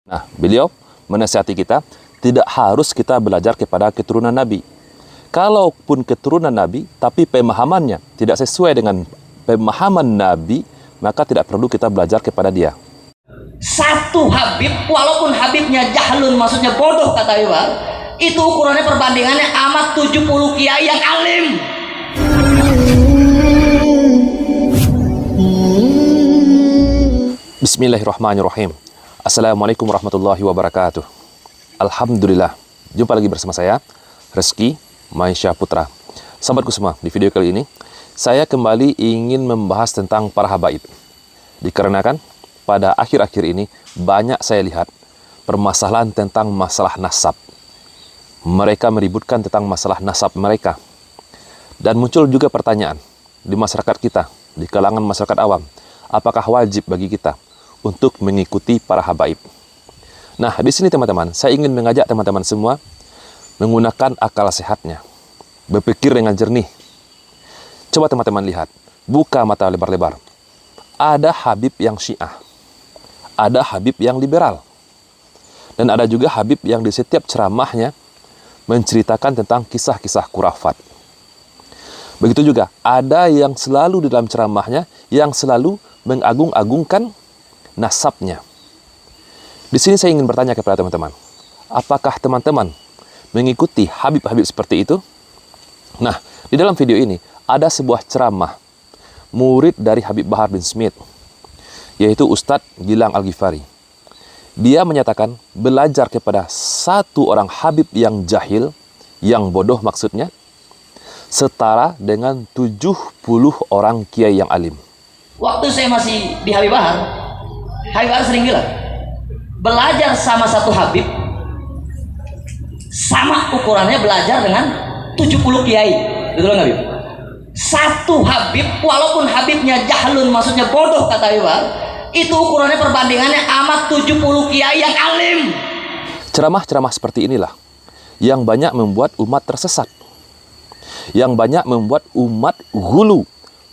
Nah, beliau menasihati kita, tidak harus kita belajar kepada keturunan Nabi. Kalaupun keturunan Nabi, tapi pemahamannya tidak sesuai dengan pemahaman Nabi, maka tidak perlu kita belajar kepada dia. Satu Habib, walaupun Habibnya jahlun, maksudnya bodoh kata Iwan, itu ukurannya perbandingannya amat 70 kiai yang alim. Bismillahirrahmanirrahim. Assalamualaikum warahmatullahi wabarakatuh. Alhamdulillah, jumpa lagi bersama saya, Reski Maisha Putra. Sahabatku semua, di video kali ini saya kembali ingin membahas tentang para habaib. Dikarenakan pada akhir-akhir ini banyak saya lihat permasalahan tentang masalah nasab. Mereka meributkan tentang masalah nasab mereka. Dan muncul juga pertanyaan di masyarakat kita, di kalangan masyarakat awam, apakah wajib bagi kita untuk mengikuti para habaib? Nah, di sini teman-teman, saya ingin mengajak teman-teman semua menggunakan akal sehatnya, berpikir dengan jernih. Coba teman-teman lihat, buka mata lebar-lebar. Ada habib yang Syiah, ada habib yang liberal, dan ada juga habib yang di setiap ceramahnya menceritakan tentang kisah-kisah khurafat. Begitu juga ada yang selalu di dalam ceramahnya yang selalu mengagung-agungkan nasabnya. Di sini saya ingin bertanya kepada teman-teman, apakah teman-teman mengikuti habib-habib seperti itu? Nah, di dalam video ini ada sebuah ceramah murid dari Habib Bahar bin Smith, yaitu Ustadz Gilang Al-Ghifari. Dia menyatakan belajar kepada satu orang habib yang jahil, yang bodoh maksudnya, setara dengan 70 orang kiai yang alim. Waktu saya masih di Habib Bahar sering bilang, belajar sama satu habib sama ukurannya belajar dengan 70 kiai. Betul nggak, Habib? Satu habib, walaupun habibnya jahlun, maksudnya bodoh kata Iwan, itu ukurannya perbandingannya amat 70 kiai yang alim. Ceramah-ceramah seperti inilah yang banyak membuat umat tersesat, yang banyak membuat umat hulu,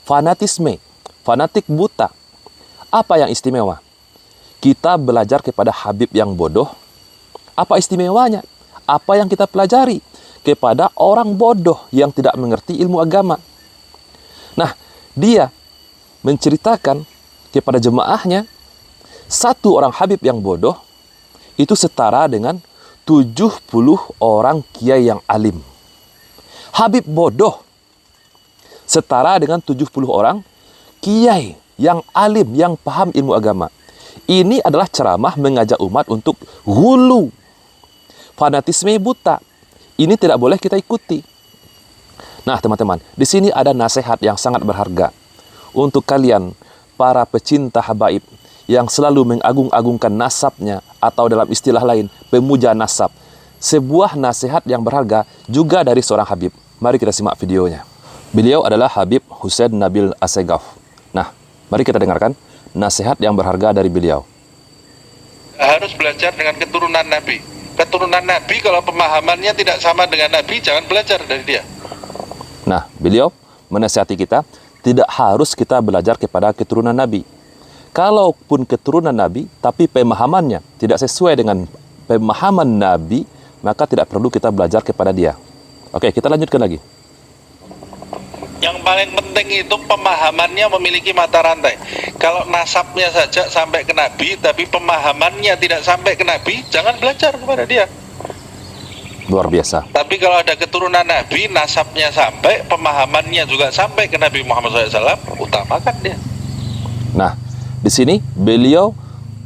fanatisme, fanatik buta. Apa yang istimewa? Kita belajar kepada habib yang bodoh. Apa istimewanya? Apa yang kita pelajari kepada orang bodoh yang tidak mengerti ilmu agama? Nah, dia menceritakan kepada jemaahnya, satu orang habib yang bodoh itu setara dengan 70 orang kiai yang alim. Habib bodoh setara dengan 70 orang kiai yang alim, yang paham ilmu agama. Ini adalah ceramah mengajak umat untuk hulu, fanatisme buta. Ini tidak boleh kita ikuti. Nah, teman-teman, di sini ada nasihat yang sangat berharga untuk kalian, para pecinta habaib yang selalu mengagung-agungkan nasabnya, atau dalam istilah lain, pemuja nasab. Sebuah nasihat yang berharga juga dari seorang habib. Mari kita simak videonya. Beliau adalah Habib Husain Nabil Assegaf. Nah, mari kita dengarkan nasihat yang berharga dari beliau. Harus belajar dengan keturunan Nabi. Keturunan Nabi kalau pemahamannya tidak sama dengan Nabi, jangan belajar dari dia. Nah, beliau menasihati kita, tidak harus kita belajar kepada keturunan Nabi. Kalaupun keturunan Nabi, tapi pemahamannya tidak sesuai dengan pemahaman Nabi, maka tidak perlu kita belajar kepada dia. Oke, kita lanjutkan lagi. Yang paling penting itu pemahamannya memiliki mata rantai. Kalau nasabnya saja sampai ke Nabi, tapi pemahamannya tidak sampai ke Nabi, jangan belajar kepada dia. Luar biasa. Tapi kalau ada keturunan Nabi, nasabnya sampai, pemahamannya juga sampai ke Nabi Muhammad SAW, utamakan dia. Nah, di sini beliau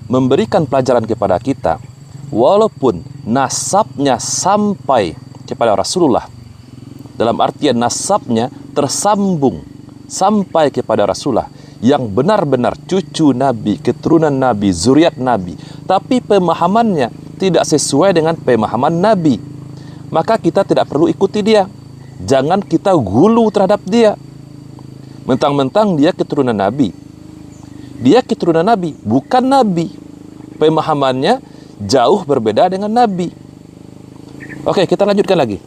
memberikan pelajaran kepada kita, walaupun nasabnya sampai kepada Rasulullah, dalam artian nasabnya tersambung sampai kepada Rasulullah, yang benar-benar cucu Nabi, keturunan Nabi, zuriat Nabi, tapi pemahamannya tidak sesuai dengan pemahaman Nabi, maka kita tidak perlu ikuti dia. Jangan kita gulu terhadap dia. Mentang-mentang dia keturunan Nabi. Dia keturunan Nabi, bukan Nabi. Pemahamannya jauh berbeda dengan Nabi. Oke, kita lanjutkan lagi.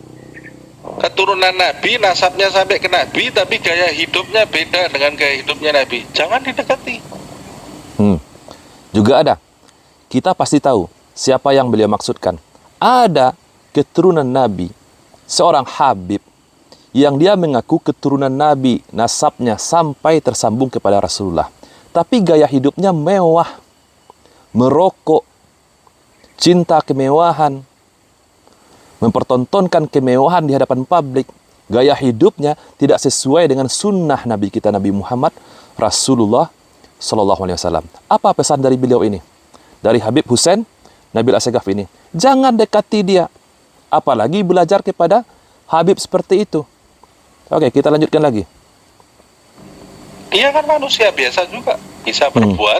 Keturunan Nabi, nasabnya sampai ke Nabi, tapi gaya hidupnya beda dengan gaya hidupnya Nabi. Jangan didekati. Juga ada. Kita pasti tahu siapa yang beliau maksudkan? Ada keturunan Nabi, seorang Habib, yang dia mengaku keturunan Nabi, nasabnya sampai tersambung kepada Rasulullah. Tapi gaya hidupnya mewah, merokok, cinta kemewahan, mempertontonkan kemewahan di hadapan publik. Gaya hidupnya tidak sesuai dengan sunnah Nabi kita, Nabi Muhammad Rasulullah Sallallahu Alaihi Wasallam. Apa pesan dari beliau ini? Dari Habib Hussein Nabil Assegaf ini, jangan dekati dia, apalagi belajar kepada Habib seperti itu. Oke, kita lanjutkan lagi. Dia kan manusia biasa juga, bisa berbuat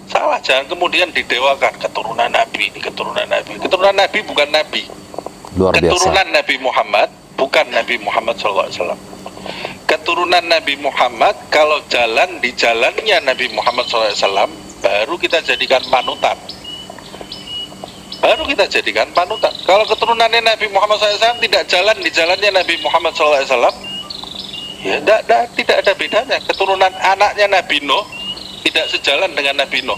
salah. Jangan kemudian didewakan keturunan Nabi ini, keturunan Nabi. Keturunan Nabi bukan Nabi. Luar biasa. Keturunan Nabi Muhammad bukan Nabi Muhammad SAW. Keturunan Nabi Muhammad, kalau jalan di jalannya Nabi Muhammad SAW, baru kita jadikan panutan. Baru kita jadikan panutan. Kalau keturunannya Nabi Muhammad SAW tidak jalan di jalannya Nabi Muhammad SAW, ya tidak ada bedanya. Keturunan anaknya Nabi Nuh tidak sejalan dengan Nabi Nuh.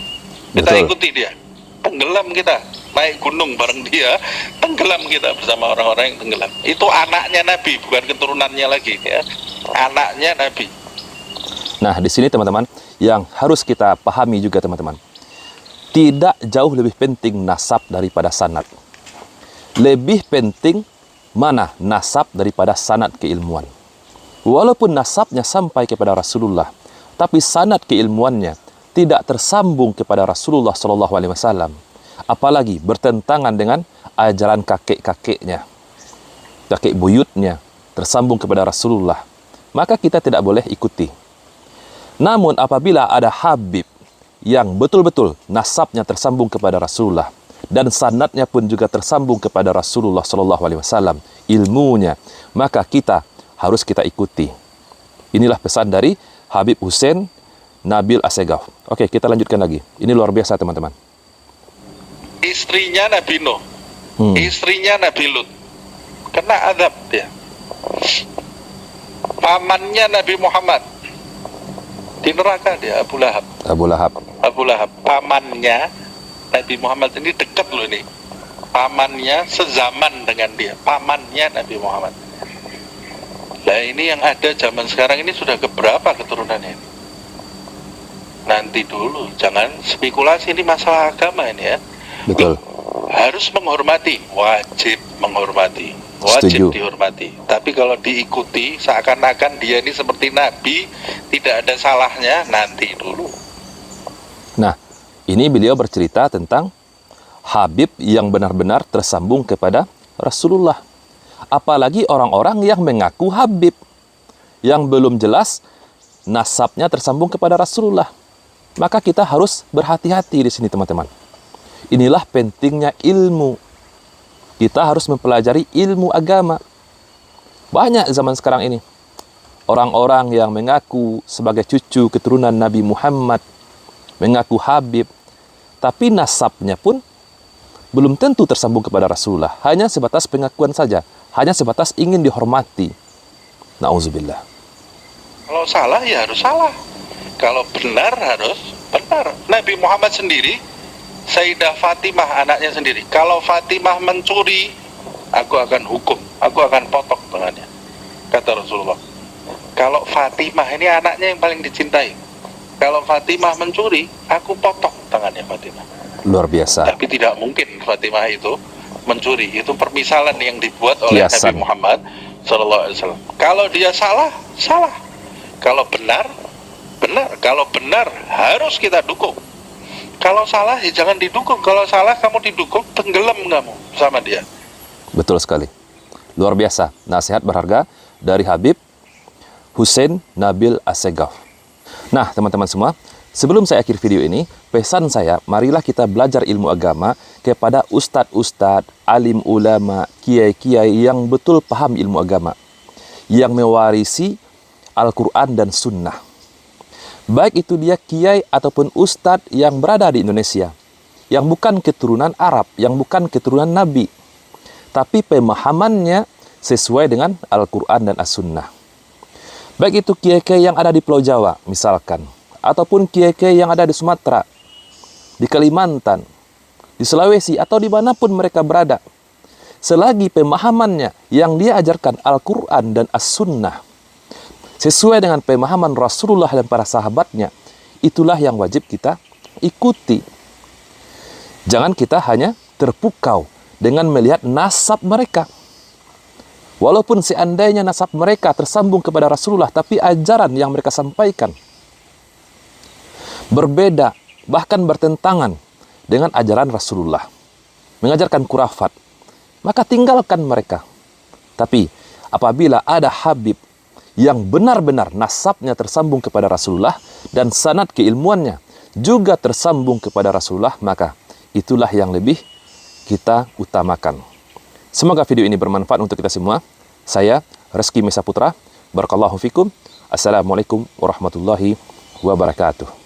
Kita Betul. ikuti dia, tenggelam kita, naik gunung bareng dia, tenggelam kita bersama orang-orang yang tenggelam. Itu anaknya Nabi, bukan keturunannya lagi, ya. Anaknya Nabi. Nah, di sini teman-teman, yang harus kita pahami juga teman-teman, tidak jauh lebih penting nasab daripada sanad. Lebih penting mana nasab daripada sanad keilmuan. Walaupun nasabnya sampai kepada Rasulullah, tapi sanad keilmuannya tidak tersambung kepada Rasulullah Shallallahu Alaihi Wasallam, apalagi bertentangan dengan ajaran kakek-kakeknya, kakek buyutnya, tersambung kepada Rasulullah, maka kita tidak boleh ikuti. Namun apabila ada Habib yang betul-betul nasabnya tersambung kepada Rasulullah dan sanadnya pun juga tersambung kepada Rasulullah Shallallahu Alaihi Wasallam, ilmunya, maka kita harus kita ikuti. Inilah pesan dari Habib Hussein Nabil Assegaf. Oke, kita lanjutkan lagi. Ini luar biasa teman-teman. Istrinya Nabi Nuh, istrinya Nabi Lut, kena azab dia. Pamannya Nabi Muhammad di neraka dia, Abu Lahab. Abu Lahab. Abu Lahab, pamannya Nabi Muhammad ini dekat loh ini. Pamannya sezaman dengan dia, pamannya Nabi Muhammad. Nah ini yang ada zaman sekarang ini sudah keberapa keturunannya ini? Nanti dulu, jangan spekulasi, ini masalah agama ini ya. Betul. Harus menghormati, wajib menghormati, Setuju. wajib dihormati. Tapi kalau diikuti seakan-akan dia ini seperti Nabi, tidak ada salahnya, nanti dulu. Nah, ini beliau bercerita tentang Habib yang benar-benar tersambung kepada Rasulullah. Apalagi orang-orang yang mengaku Habib, yang belum jelas nasabnya tersambung kepada Rasulullah. Maka kita harus berhati-hati di sini teman-teman. Inilah pentingnya ilmu. Kita harus mempelajari ilmu agama. Banyak zaman sekarang ini orang-orang yang mengaku sebagai cucu keturunan Nabi Muhammad, mengaku Habib, tapi nasabnya pun belum tentu tersambung kepada Rasulullah. Hanya sebatas pengakuan saja, hanya sebatas ingin dihormati. Na'udzubillah. Kalau salah ya harus salah, kalau benar harus benar. Nabi Muhammad sendiri, Sayyidah Fatimah anaknya sendiri, kalau Fatimah mencuri, aku akan hukum, aku akan potong tangannya, kata Rasulullah. Kalau Fatimah ini anaknya yang paling dicintai, kalau Fatimah mencuri, aku potong tangannya Fatimah. Luar biasa. Tapi tidak mungkin Fatimah itu mencuri. Itu permisalan yang dibuat oleh Kiasan. Nabi Muhammad SAW. Kalau dia salah, salah. Kalau benar, benar. Kalau benar, harus kita dukung. Kalau salah, ya jangan didukung. Kalau salah, kamu didukung, tenggelam kamu sama dia. Betul sekali. Luar biasa. Nasihat berharga dari Habib Hussein Nabil Assegaf. Nah, teman-teman semua, sebelum saya akhir video ini, pesan saya, marilah kita belajar ilmu agama kepada ustadz-ustadz, alim ulama, kiai-kiai yang betul paham ilmu agama, yang mewarisi Al-Quran dan Sunnah. Baik itu dia kiai ataupun ustadz yang berada di Indonesia, yang bukan keturunan Arab, yang bukan keturunan Nabi, tapi pemahamannya sesuai dengan Al-Quran dan As-Sunnah. Baik itu kiai-kiai yang ada di Pulau Jawa, misalkan, ataupun kiai-kiai yang ada di Sumatera, di Kalimantan, di Sulawesi, atau dimanapun mereka berada, selagi pemahamannya yang dia ajarkan Al-Quran dan As-Sunnah sesuai dengan pemahaman Rasulullah dan para sahabatnya, itulah yang wajib kita ikuti. Jangan kita hanya terpukau dengan melihat nasab mereka. Walaupun seandainya nasab mereka tersambung kepada Rasulullah, tapi ajaran yang mereka sampaikan berbeda, bahkan bertentangan dengan ajaran Rasulullah, mengajarkan khurafat, maka tinggalkan mereka. Tapi apabila ada Habib yang benar-benar nasabnya tersambung kepada Rasulullah dan sanad keilmuannya juga tersambung kepada Rasulullah, maka itulah yang lebih kita utamakan. Semoga video ini bermanfaat untuk kita semua. Saya Reski Mesa Putra. Barakallahu fikum. Assalamualaikum warahmatullahi wabarakatuh.